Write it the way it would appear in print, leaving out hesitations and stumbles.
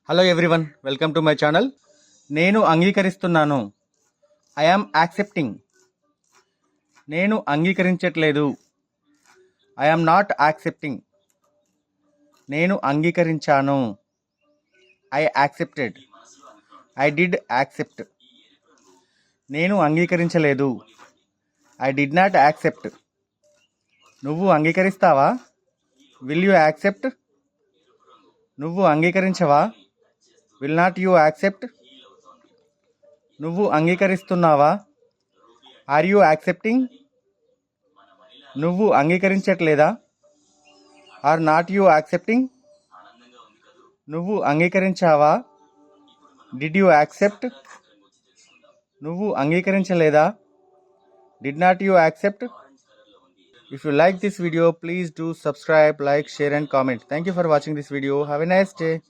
Hello everyone, welcome to my channel. నేను అంగీకరిస్తున్నాను. I am accepting. నేను అంగీకరించట్లేదు. I am not accepting. నేను అంగీకరించాను. I accepted. I did accept. నేను అంగీకరించలేదు. I did not accept. నువ్వు అంగీకరిస్తావా? Will you accept? నువ్వు అంగీకరించవా? Will not you accept? నువ్వు అంగీకరిస్తున్నావా? Are you accepting? నువ్వు అంగీకరించట్లేదా? Are not you accepting? నువ్వు అంగీకరించావా? Did you accept? నువ్వు అంగీకరించలేదా? Did not you accept? If you like this video, please do subscribe, like, share and comment. Thank you for watching this video. Have a nice day.